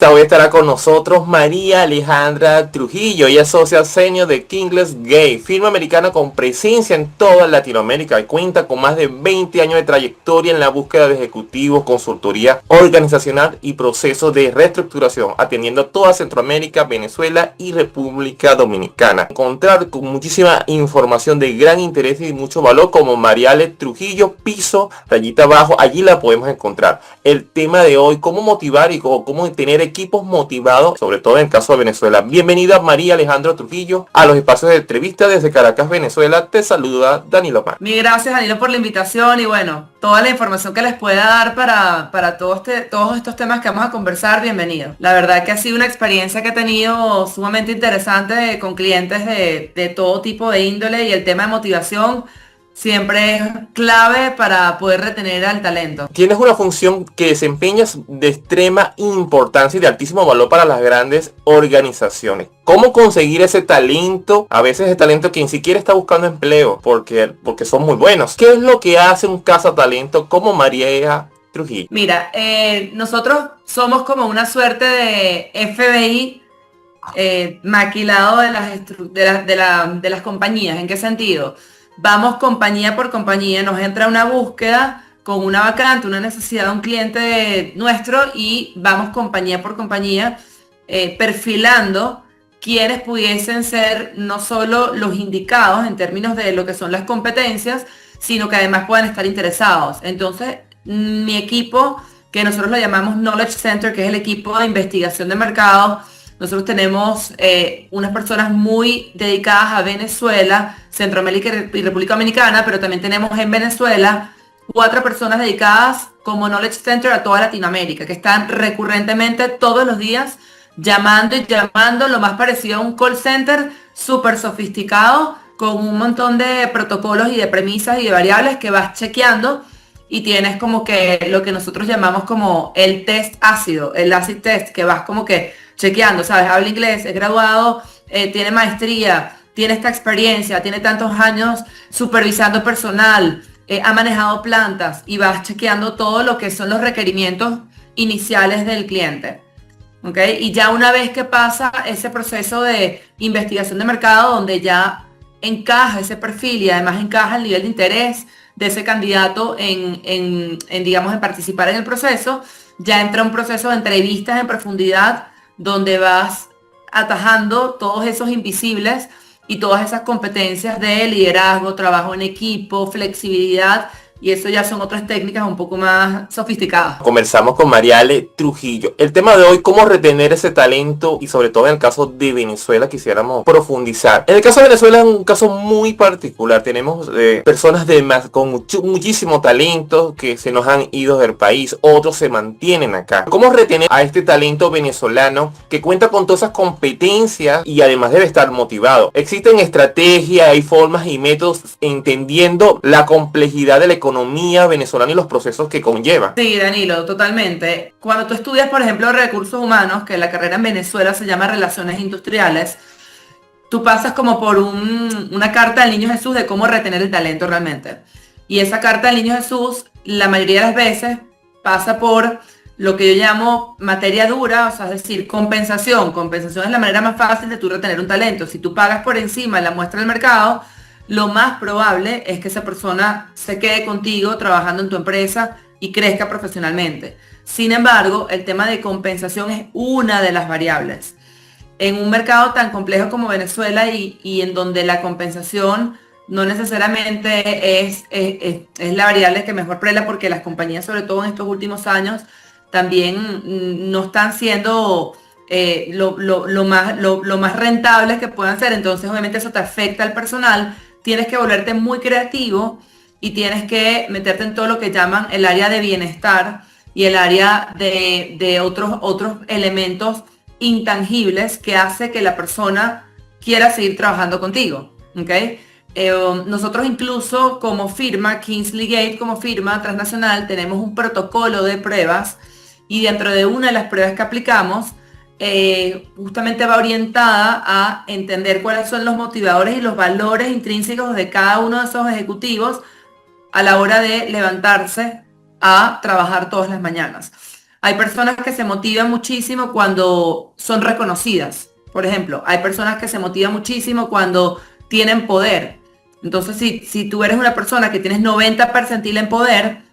Hoy estará con nosotros María Alejandra Trujillo. Ella es socia senior de Kingsley Gate, firma americana con presencia en toda Latinoamérica y cuenta con más de 20 años de trayectoria en la búsqueda de ejecutivos, consultoría organizacional y procesos de reestructuración, atendiendo a toda Centroamérica, Venezuela y República Dominicana. Encontrar con muchísima información de gran interés y mucho valor como María Ale Trujillo, piso, rayita abajo, allí la podemos encontrar. El tema de hoy, cómo motivar y cómo tener equipos motivados, sobre todo en el caso de Venezuela. Bienvenida María Alejandra Trujillo a los espacios de entrevista desde Caracas, Venezuela. Te saluda Danilo Mar. Mil gracias, Danilo, por la invitación y bueno, toda la información que les pueda dar para todos estos temas que vamos a conversar, bienvenido. La verdad que ha sido una experiencia que he tenido sumamente interesante con clientes de todo tipo de índole y el tema de motivación siempre es clave para poder retener al talento. Tienes una función que desempeñas de extrema importancia y de altísimo valor para las grandes organizaciones. ¿Cómo conseguir ese talento? A veces ese talento que ni siquiera está buscando empleo porque son muy buenos. ¿Qué es lo que hace un cazatalento como María Trujillo? Mira, nosotros somos como una suerte de FBI maquilado de las compañías. ¿En qué sentido? Vamos compañía por compañía, nos entra una búsqueda con una vacante, una necesidad de un cliente nuestro y vamos compañía por compañía perfilando quienes pudiesen ser no solo los indicados en términos de lo que son las competencias, sino que además puedan estar interesados. Entonces, mi equipo, que nosotros lo llamamos Knowledge Center, que es el equipo de investigación de mercado, nosotros tenemos unas personas muy dedicadas a Venezuela, Centroamérica y República Dominicana, pero también tenemos en Venezuela 4 personas dedicadas como Knowledge Center a toda Latinoamérica, que están recurrentemente todos los días llamando y llamando, lo más parecido a un call center súper sofisticado, con un montón de protocolos y de premisas y de variables que vas chequeando y tienes como que lo que nosotros llamamos como el test ácido, el acid test, que vas como que chequeando, ¿sabes? Habla inglés, es graduado, tiene maestría, tiene esta experiencia, tiene tantos años supervisando personal, ha manejado plantas y vas chequeando todo lo que son los requerimientos iniciales del cliente. ¿Ok? Y ya una vez que pasa ese proceso de investigación de mercado donde ya encaja ese perfil y además encaja el nivel de interés de ese candidato digamos, en participar en el proceso, ya entra un proceso de entrevistas en profundidad donde vas atajando todos esos invisibles y todas esas competencias de liderazgo, trabajo en equipo, flexibilidad, y eso ya son otras técnicas un poco más sofisticadas. Conversamos con María Ale Trujillo. El tema de hoy, cómo retener ese talento y sobre todo en el caso de Venezuela quisiéramos profundizar. En el caso de Venezuela es un caso muy particular. Tenemos personas con muchísimo talento que se nos han ido del país, otros se mantienen acá. ¿Cómo retener a este talento venezolano que cuenta con todas esas competencias y además debe estar motivado? Existen estrategias, hay formas y métodos entendiendo la complejidad de la economía venezolana y los procesos que conlleva. Sí, Danilo, totalmente. Cuando tú estudias, por ejemplo, recursos humanos, que la carrera en Venezuela se llama relaciones industriales, tú pasas como por una carta del Niño Jesús de cómo retener el talento realmente. Y esa carta del Niño Jesús, la mayoría de las veces, pasa por lo que yo llamo materia dura, o sea, es decir, compensación. Compensación es la manera más fácil de tú retener un talento. Si tú pagas por encima de la muestra del mercado, lo más probable es que esa persona se quede contigo trabajando en tu empresa y crezca profesionalmente. Sin embargo, el tema de compensación es una de las variables. En un mercado tan complejo como Venezuela y en donde la compensación no necesariamente es la variable que mejor prela, porque las compañías, sobre todo en estos últimos años, también no están siendo lo más rentables que puedan ser. Entonces, obviamente, eso te afecta al personal. Tienes que volverte muy creativo y tienes que meterte en todo lo que llaman el área de bienestar y el área de otros elementos intangibles que hace que la persona quiera seguir trabajando contigo. ¿Okay? Nosotros incluso como firma, Kingsley Gate como firma transnacional, tenemos un protocolo de pruebas y dentro de una de las pruebas que aplicamos, justamente va orientada a entender cuáles son los motivadores y los valores intrínsecos de cada uno de esos ejecutivos a la hora de levantarse a trabajar todas las mañanas. Hay personas que se motivan muchísimo cuando son reconocidas. Por ejemplo, hay personas que se motivan muchísimo cuando tienen poder. Entonces, si tú eres una persona que tienes 90 percentil en poder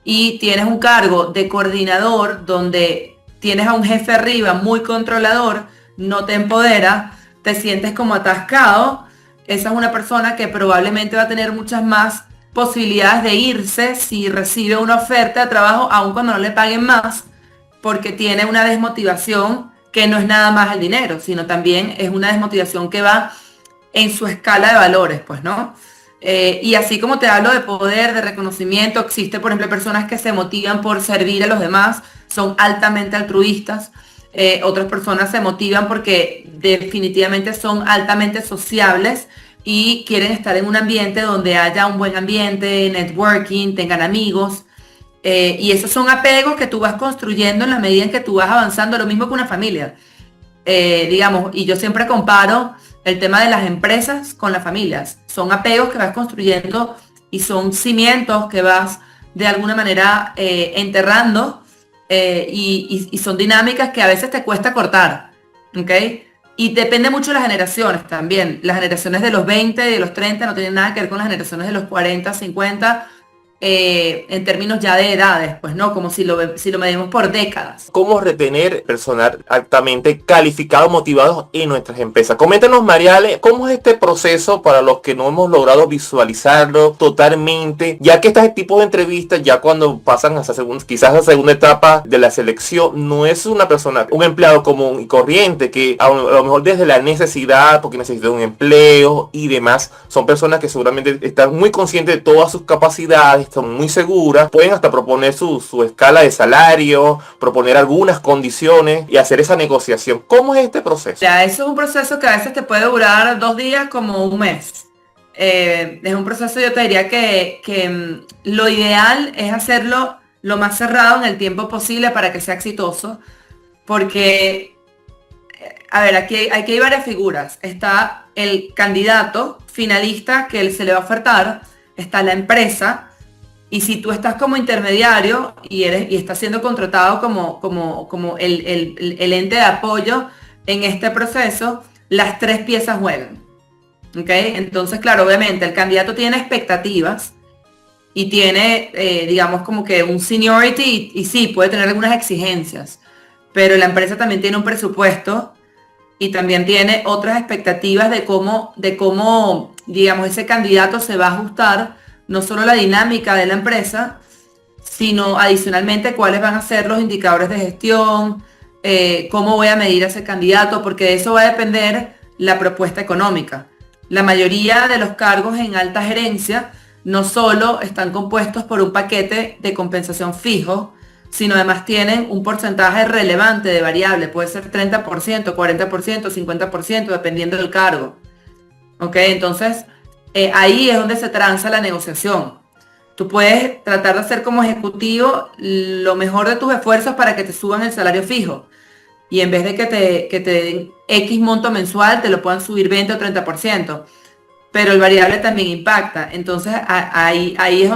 y tienes un cargo de coordinador donde tienes a un jefe arriba muy controlador, no te empodera, te sientes como atascado, esa es una persona que probablemente va a tener muchas más posibilidades de irse si recibe una oferta de trabajo, aun cuando no le paguen más, porque tiene una desmotivación que no es nada más el dinero, sino también es una desmotivación que va en su escala de valores, pues, ¿no? Y así como te hablo de poder, de reconocimiento, existe, por ejemplo, personas que se motivan por servir a los demás, son altamente altruistas. Otras personas se motivan porque definitivamente son altamente sociables y quieren estar en un ambiente donde haya un buen ambiente, networking, tengan amigos. Y esos son apegos que tú vas construyendo en la medida en que tú vas avanzando, lo mismo que una familia. Digamos, y yo siempre comparo el tema de las empresas con las familias. Son apegos que vas construyendo y son cimientos que vas de alguna manera enterrando y son dinámicas que a veces te cuesta cortar, ¿ok? Y depende mucho de las generaciones también. Las generaciones de los 20 y de los 30 no tienen nada que ver con las generaciones de los 40, 50, en términos ya de edades, pues no, como si lo medimos por décadas. ¿Cómo retener personal altamente calificado, motivados en nuestras empresas? Coméntanos, Mariale, ¿cómo es este proceso para los que no hemos logrado visualizarlo totalmente? Ya que este tipo de entrevistas, ya cuando pasan hasta quizás la segunda etapa de la selección, no es una persona, un empleado común y corriente que a lo mejor desde la necesidad, porque necesita un empleo y demás, son personas que seguramente están muy conscientes de todas sus capacidades, son muy seguras, pueden hasta proponer su escala de salario, proponer algunas condiciones y hacer esa negociación. ¿Cómo es este proceso? Ya, eso es un proceso que a veces te puede durar 2 días como un mes. Es un proceso, yo te diría que lo ideal es hacerlo lo más cerrado en el tiempo posible para que sea exitoso, porque, a ver, aquí hay varias figuras. Está el candidato finalista que se le va a ofertar, está la empresa. Y si tú estás como intermediario y estás siendo contratado como el ente de apoyo en este proceso, las 3 piezas juegan. ¿Ok? Entonces, claro, obviamente el candidato tiene expectativas y tiene, digamos, como que un seniority y sí, puede tener algunas exigencias, pero la empresa también tiene un presupuesto y también tiene otras expectativas de cómo, digamos, ese candidato se va a ajustar no solo la dinámica de la empresa, sino adicionalmente cuáles van a ser los indicadores de gestión, cómo voy a medir a ese candidato, porque de eso va a depender la propuesta económica. La mayoría de los cargos en alta gerencia no solo están compuestos por un paquete de compensación fijo, sino además tienen un porcentaje relevante de variable, puede ser 30%, 40%, 50%, dependiendo del cargo. ¿Ok? Entonces, ahí es donde se transa la negociación. Tú puedes tratar de hacer como ejecutivo lo mejor de tus esfuerzos para que te suban el salario fijo. Y en vez de que te den X monto mensual, te lo puedan subir 20 o 30%. Pero el variable también impacta. Entonces ahí es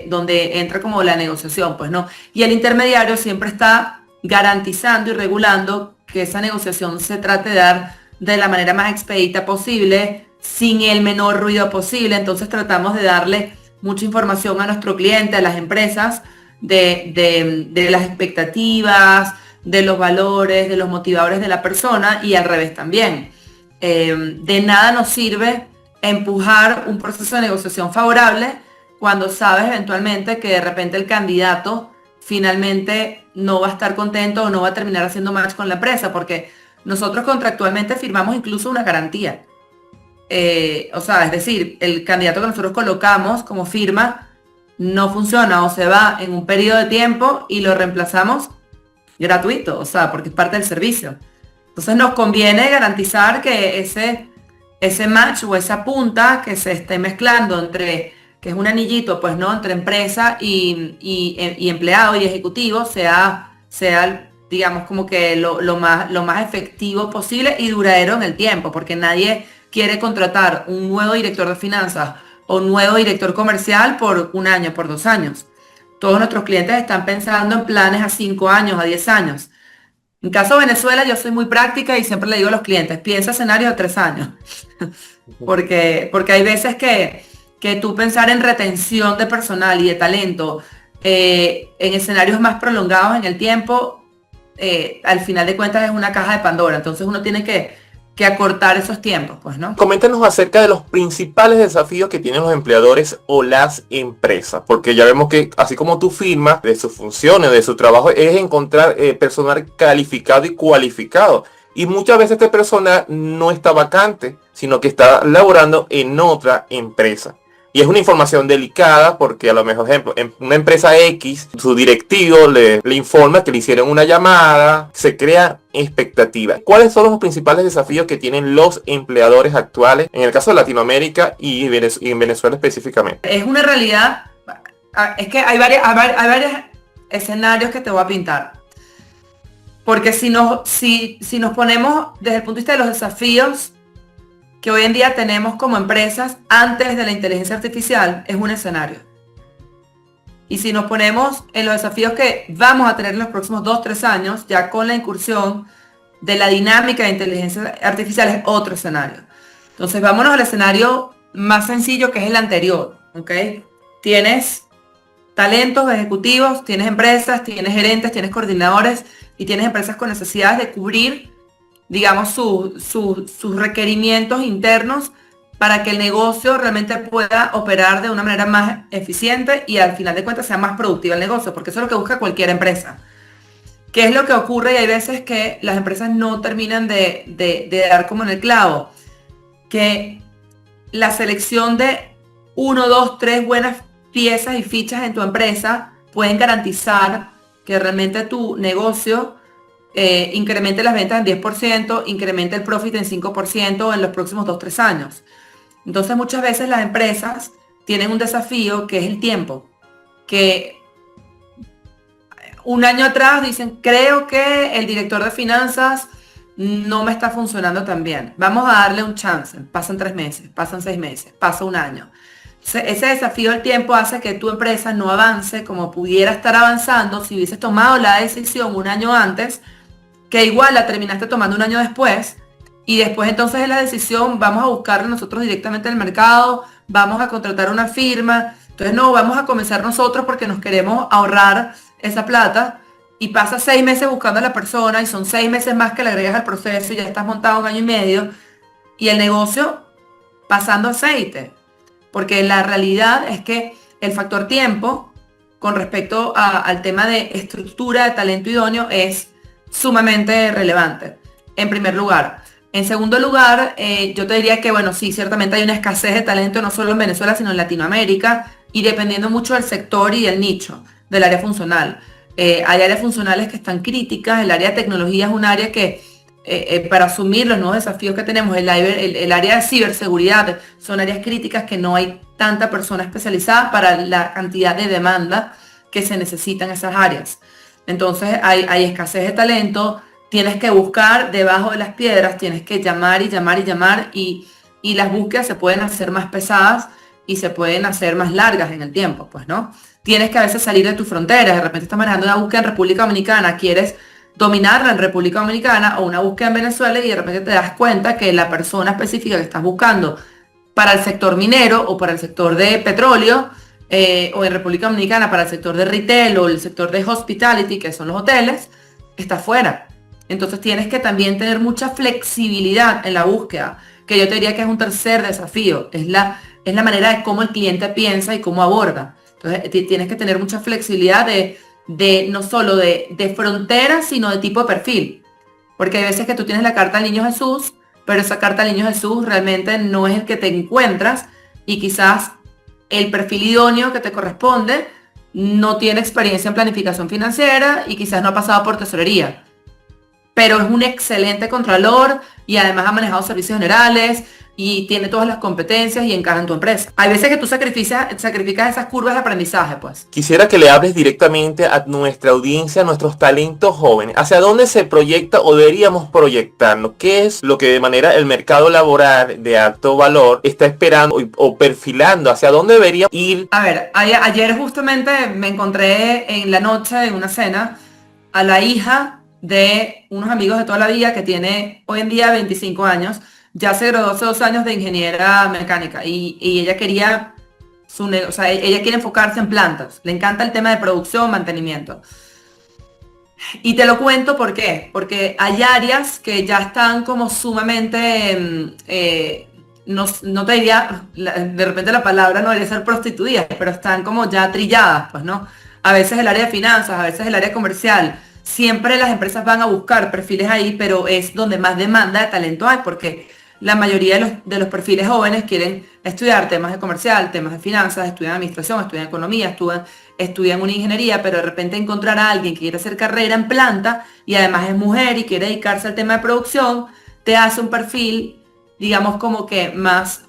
donde entra como la negociación, pues no. Y el intermediario siempre está garantizando y regulando que esa negociación se trate de dar de la manera más expedita posible, sin el menor ruido posible. Entonces tratamos de darle mucha información a nuestro cliente, a las empresas, de las expectativas, de los valores, de los motivadores de la persona y al revés también. De nada nos sirve empujar un proceso de negociación favorable cuando sabes eventualmente que de repente el candidato finalmente no va a estar contento o no va a terminar haciendo match con la empresa, porque nosotros contractualmente firmamos incluso una garantía. O sea, es decir, el candidato que nosotros colocamos como firma no funciona o se va en un periodo de tiempo y lo reemplazamos gratuito, o sea, porque es parte del servicio. Entonces nos conviene garantizar que ese match o esa punta que se esté mezclando entre, que es un anillito, pues no, entre empresa y empleado y ejecutivo, sea digamos, como que lo más efectivo posible y duradero en el tiempo, porque nadie quiere contratar un nuevo director de finanzas o un nuevo director comercial por 1 año, por 2 años. Todos nuestros clientes están pensando en planes a 5 años, a 10 años. En caso de Venezuela, yo soy muy práctica y siempre le digo a los clientes, piensa escenarios de 3 años. Porque hay veces que tú pensar en retención de personal y de talento en escenarios más prolongados en el tiempo, al final de cuentas es una caja de Pandora. Entonces uno tiene que acortar esos tiempos, pues, ¿no? Coméntanos acerca de los principales desafíos que tienen los empleadores o las empresas, porque ya vemos que así como tu firma, de sus funciones, de su trabajo, es encontrar personal calificado y cualificado. Y muchas veces este personal no está vacante, sino que está laborando en otra empresa. Y es una información delicada porque a lo mejor, ejemplo, en una empresa X, su directivo le informa que le hicieron una llamada, se crea expectativa. ¿Cuáles son los principales desafíos que tienen los empleadores actuales en el caso de Latinoamérica y en Venezuela específicamente? Es una realidad, es que hay varios escenarios que te voy a pintar. Porque si nos ponemos desde el punto de vista de los desafíos que hoy en día tenemos como empresas antes de la inteligencia artificial, es un escenario. Y si nos ponemos en los desafíos que vamos a tener en los próximos 2-3 años, ya con la incursión de la dinámica de inteligencia artificial, es otro escenario. Entonces vámonos al escenario más sencillo, que es el anterior, ¿ok? Tienes talentos ejecutivos, tienes empresas, tienes gerentes, tienes coordinadores y tienes empresas con necesidades de cubrir, digamos, sus requerimientos internos para que el negocio realmente pueda operar de una manera más eficiente y al final de cuentas sea más productiva el negocio, porque eso es lo que busca cualquier empresa. ¿Qué es lo que ocurre? Y hay veces que las empresas no terminan de dar como en el clavo, que la selección de 1, 2, 3 buenas piezas y fichas en tu empresa pueden garantizar que realmente tu negocio incremente las ventas en 10%, incremente el profit en 5% en los próximos 2-3 años. Entonces muchas veces las empresas tienen un desafío que es el tiempo, que un año atrás dicen, creo que el director de finanzas no me está funcionando tan bien, vamos a darle un chance. Pasan 3 meses, pasan 6 meses, pasa un año. Ese desafío del tiempo hace que tu empresa no avance como pudiera estar avanzando si hubieses tomado la decisión un año antes, que igual la terminaste tomando un año después, y después entonces de la decisión vamos a buscarla nosotros directamente en el mercado, vamos a contratar una firma, entonces no, vamos a comenzar nosotros porque nos queremos ahorrar esa plata, y pasas 6 meses buscando a la persona, y son 6 meses más que le agregas al proceso, y ya estás montado 1 año y medio, y el negocio pasando aceite. Porque la realidad es que el factor tiempo con respecto al tema de estructura de talento idóneo es sumamente relevante, en primer lugar. En segundo lugar, yo te diría que, bueno, sí, ciertamente hay una escasez de talento no solo en Venezuela, sino en Latinoamérica, y dependiendo mucho del sector y del nicho, del área funcional. Hay áreas funcionales que están críticas, el área de tecnología es un área que para asumir los nuevos desafíos que tenemos, el área de ciberseguridad, son áreas críticas que no hay tanta persona especializada para la cantidad de demanda que se necesita en esas áreas. Entonces hay escasez de talento, tienes que buscar debajo de las piedras, tienes que llamar y llamar y llamar, y las búsquedas se pueden hacer más pesadas y se pueden hacer más largas en el tiempo, pues, ¿no? Tienes que a veces salir de tus fronteras, de repente estás manejando una búsqueda en República Dominicana, quieres dominarla en República Dominicana o una búsqueda en Venezuela, y de repente te das cuenta que la persona específica que estás buscando para el sector minero o para el sector de petróleo, o en República Dominicana para el sector de retail o el sector de hospitality, que son los hoteles, está fuera. Entonces tienes que también tener mucha flexibilidad en la búsqueda, que yo te diría que es un tercer desafío, es la manera de cómo el cliente piensa y cómo aborda. Entonces tienes que tener mucha flexibilidad de no solo de frontera, sino de tipo de perfil. Porque hay veces que tú tienes la carta al Niño Jesús, pero esa carta al Niño Jesús realmente no es el que te encuentras, y quizás el perfil idóneo que te corresponde no tiene experiencia en planificación financiera y quizás no ha pasado por tesorería, pero es un excelente contralor y además ha manejado servicios generales, y tiene todas las competencias y encaja en tu empresa. Hay veces que tú sacrificas esas curvas de aprendizaje, pues. Quisiera que le hables directamente a nuestra audiencia, a nuestros talentos jóvenes. ¿Hacia dónde se proyecta o deberíamos proyectarnos? ¿Qué es lo que de manera el mercado laboral de alto valor está esperando o perfilando? ¿Hacia dónde debería ir? A ver, ayer justamente me encontré en la noche, en una cena, a la hija de unos amigos de toda la vida que tiene hoy en día 25 años. Ya se graduó hace 2 años de ingeniera mecánica y ella quería o sea, ella quiere enfocarse en plantas. Le encanta el tema de producción, mantenimiento. Y te lo cuento ¿por qué? Porque hay áreas que ya están como sumamente, no te diría, de repente la palabra no debería ser prostituidas, pero están como ya trilladas, pues, ¿no? A veces el área de finanzas, a veces el área comercial. Siempre las empresas van a buscar perfiles ahí, pero es donde más demanda de talento hay, porque la mayoría de los perfiles jóvenes quieren estudiar temas de comercial, temas de finanzas, estudian administración, estudian economía, estudian una ingeniería, pero de repente encontrar a alguien que quiere hacer carrera en planta y además es mujer y quiere dedicarse al tema de producción, te hace un perfil, digamos, como que más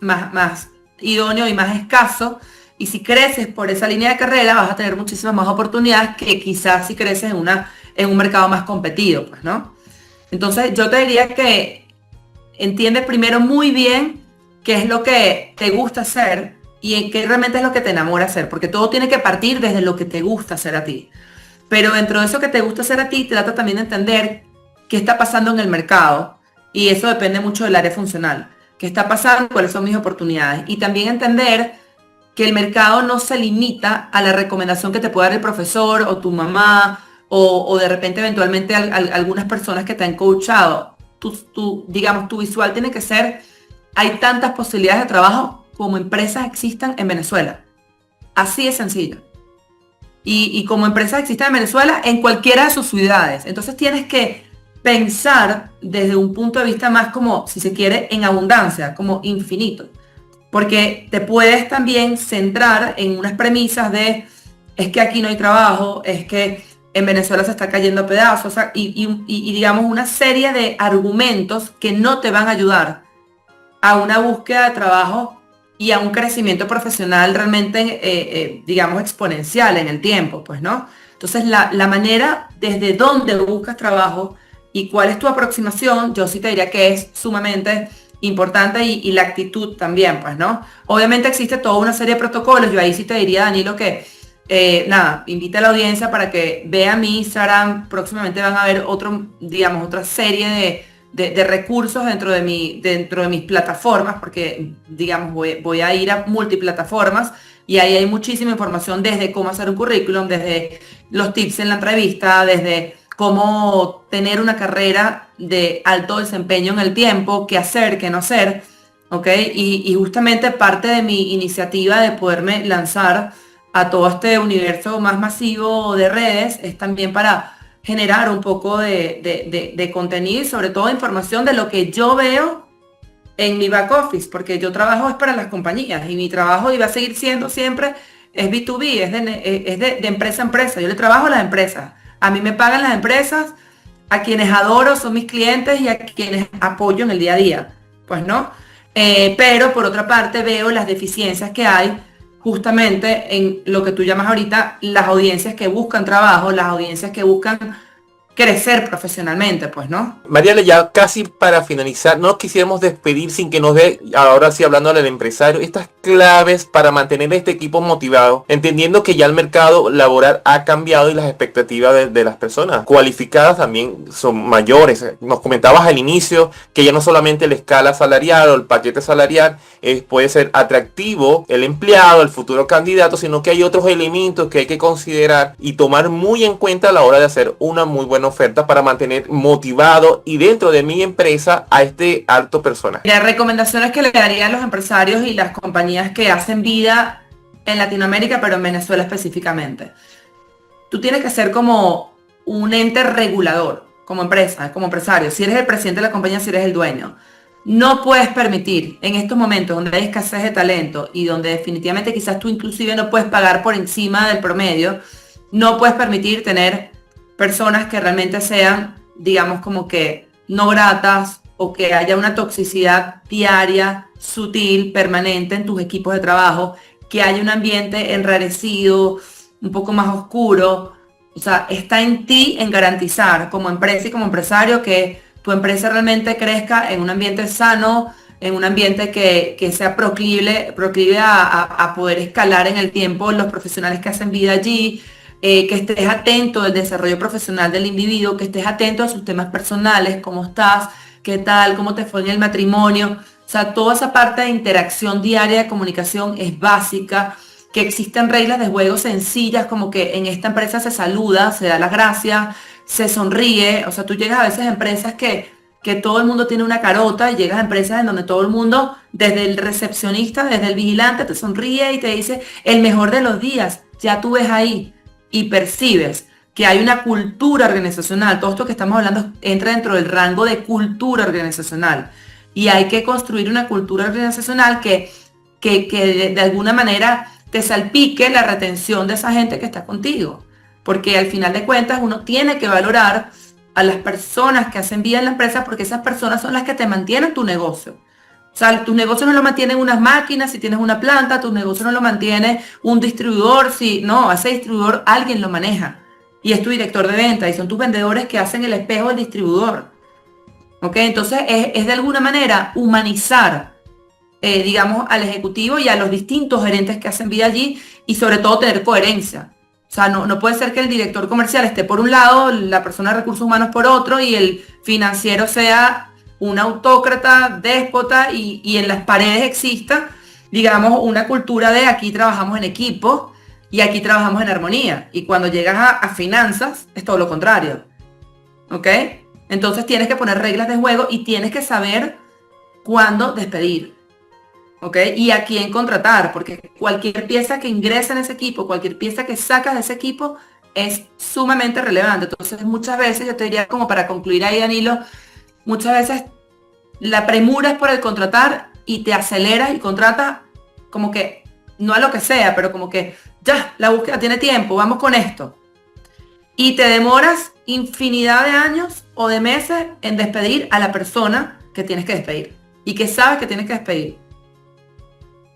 idóneo y más escaso. Y si creces por esa línea de carrera, vas a tener muchísimas más oportunidades que quizás si creces en un mercado más competido, pues, ¿no? Entonces, yo te diría que entiende primero muy bien qué es lo que te gusta hacer y en qué realmente es lo que te enamora hacer, porque todo tiene que partir desde lo que te gusta hacer a ti. Pero dentro de eso que te gusta hacer a ti, trata también de entender qué está pasando en el mercado y eso depende mucho del área funcional. ¿Qué está pasando? ¿Cuáles son mis oportunidades? Y también entender que el mercado no se limita a la recomendación que te puede dar el profesor o tu mamá o de repente eventualmente algunas personas que te han coachado. Digamos, tu visual tiene que ser, hay tantas posibilidades de trabajo como empresas existan en Venezuela. Así de sencillo. Y como empresas existen en Venezuela, en cualquiera de sus ciudades. Entonces tienes que pensar desde un punto de vista más como, si se quiere, en abundancia, como infinito. Porque te puedes también centrar en unas premisas de, es que aquí no hay trabajo, es que en Venezuela se está cayendo a pedazos, o sea, y digamos una serie de argumentos que no te van a ayudar a una búsqueda de trabajo y a un crecimiento profesional realmente, digamos, exponencial en el tiempo, pues, ¿no? Entonces, la manera desde dónde buscas trabajo y cuál es tu aproximación, yo sí te diría que es sumamente importante y la actitud también, pues, ¿no? Obviamente existe toda una serie de protocolos, yo ahí sí te diría, Danilo, que nada, invita a la audiencia para que vea mi Instagram. Próximamente van a ver otra serie de recursos dentro de mis plataformas, porque digamos voy a ir a multiplataformas y ahí hay muchísima información desde cómo hacer un currículum, desde los tips en la entrevista, desde cómo tener una carrera de alto desempeño en el tiempo, qué hacer, qué no hacer, ¿ok? Y justamente parte de mi iniciativa de poderme lanzar a todo este universo más masivo de redes es también para generar un poco de contenido y sobre todo información de lo que yo veo en mi back office, porque yo trabajo es para las compañías y mi trabajo iba a seguir siendo siempre, es B2B, es de empresa a empresa. Yo le trabajo a las empresas, a mí me pagan las empresas, a quienes adoro son mis clientes y a quienes apoyo en el día a día, pues no. Pero por otra parte veo las deficiencias que hay justamente en lo que tú llamas ahorita las audiencias que buscan trabajo, las audiencias que buscan crecer profesionalmente, pues, ¿no? Mariela, ya casi para finalizar, no quisiéramos despedir sin que nos dé, ahora sí hablando del empresario, estas claves para mantener este equipo motivado, entendiendo que ya el mercado laboral ha cambiado y las expectativas de las personas cualificadas también son mayores. Nos comentabas al inicio que ya no solamente la escala salarial o el paquete salarial puede ser atractivo el empleado, el futuro candidato, sino que hay otros elementos que hay que considerar y tomar muy en cuenta a la hora de hacer una muy buena oferta para mantener motivado y dentro de mi empresa a este alto personaje. Las recomendaciones que le daría a los empresarios y las compañías que hacen vida en Latinoamérica, pero en Venezuela específicamente. Tú tienes que ser como un ente regulador, como empresa, como empresario. Si eres el presidente de la compañía, si eres el dueño. No puedes permitir en estos momentos donde hay escasez de talento y donde definitivamente quizás tú inclusive no puedes pagar por encima del promedio, no puedes permitir tener personas que realmente sean, digamos, como que no gratas o que haya una toxicidad diaria, sutil, permanente en tus equipos de trabajo, que haya un ambiente enrarecido, un poco más oscuro. O sea, está en ti en garantizar como empresa y como empresario que tu empresa realmente crezca en un ambiente sano, en un ambiente que sea proclive a poder escalar en el tiempo los profesionales que hacen vida allí, que estés atento al desarrollo profesional del individuo, que estés atento a sus temas personales, cómo estás, qué tal, cómo te fue en el matrimonio. O sea, toda esa parte de interacción diaria de comunicación es básica, que existen reglas de juego sencillas, como que en esta empresa se saluda, se da las gracias, se sonríe. O sea, tú llegas a veces a empresas que todo el mundo tiene una carota, y llegas a empresas en donde todo el mundo, desde el recepcionista, desde el vigilante, te sonríe y te dice el mejor de los días. Ya tú ves ahí y percibes que hay una cultura organizacional. Todo esto que estamos hablando entra dentro del rango de cultura organizacional. Y hay que construir una cultura organizacional que de alguna manera te salpique la retención de esa gente que está contigo. Porque al final de cuentas uno tiene que valorar a las personas que hacen vida en la empresa, porque esas personas son las que te mantienen tu negocio. O sea, tu negocio no lo mantienen unas máquinas, si tienes una planta, tu negocio no lo mantiene un distribuidor, si no, ese distribuidor alguien lo maneja. Y es tu director de venta, y son tus vendedores que hacen el espejo del distribuidor. ¿Ok? Entonces es de alguna manera humanizar, digamos, al ejecutivo y a los distintos gerentes que hacen vida allí, y sobre todo tener coherencia. O sea, no puede ser que el director comercial esté por un lado, la persona de recursos humanos por otro, y el financiero sea un autócrata, déspota, y en las paredes exista, digamos, una cultura de aquí trabajamos en equipo y aquí trabajamos en armonía. Y cuando llegas a finanzas, es todo lo contrario. ¿Ok? Entonces tienes que poner reglas de juego y tienes que saber cuándo despedir. ¿Ok? Y a quién contratar, porque cualquier pieza que ingresa en ese equipo, cualquier pieza que sacas de ese equipo es sumamente relevante. Entonces muchas veces, yo te diría, como para concluir ahí, Danilo, muchas veces la premura es por el contratar y te aceleras y contratas como que, no a lo que sea, pero como que ya, la búsqueda tiene tiempo, vamos con esto. Y te demoras infinidad de años o de meses en despedir a la persona que tienes que despedir y que sabes que tienes que despedir.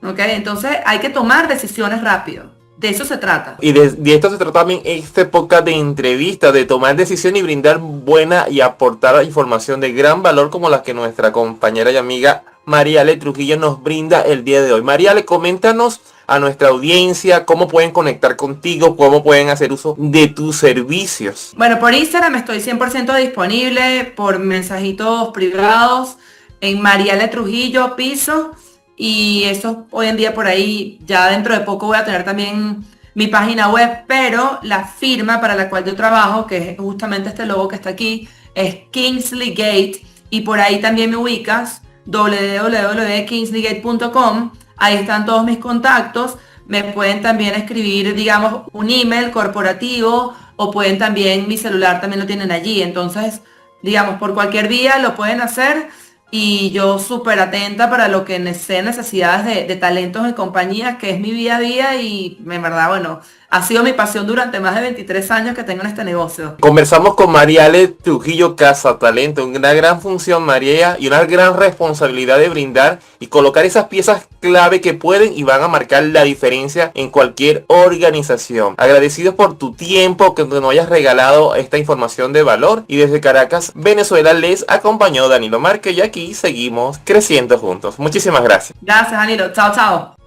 ¿Ok? Entonces hay que tomar decisiones rápido. De eso se trata. Y de esto se trata también esta época de entrevistas, de tomar decisión y brindar buena y aportar información de gran valor, como la que nuestra compañera y amiga Mariale Trujillo nos brinda el día de hoy. Mariale, coméntanos a nuestra audiencia cómo pueden conectar contigo, cómo pueden hacer uso de tus servicios. Bueno, por Instagram estoy 100% disponible, por mensajitos privados, en Mariale Trujillo Piso. Y eso hoy en día por ahí, ya dentro de poco voy a tener también mi página web, pero la firma para la cual yo trabajo, que es justamente este logo que está aquí, es Kingsley Gate, y por ahí también me ubicas, www.kingsley.gate.com. Ahí están todos mis contactos. Me pueden también escribir, digamos, un email corporativo, o pueden también, mi celular también lo tienen allí. Entonces, digamos, por cualquier vía lo pueden hacer. Y yo súper atenta para lo que sea necesidades de talentos en compañías, que es mi día a día, y en verdad, bueno, ha sido mi pasión durante más de 23 años que tengo en este negocio. Conversamos con Mariale Trujillo Cazatalento, una gran función, María, y una gran responsabilidad de brindar y colocar esas piezas clave que pueden y van a marcar la diferencia en cualquier organización. Agradecidos por tu tiempo, que nos hayas regalado esta información de valor, y desde Caracas, Venezuela, les acompañó Danilo Márquez, y aquí seguimos creciendo juntos. Muchísimas gracias. Gracias, Danilo. Chao, chao.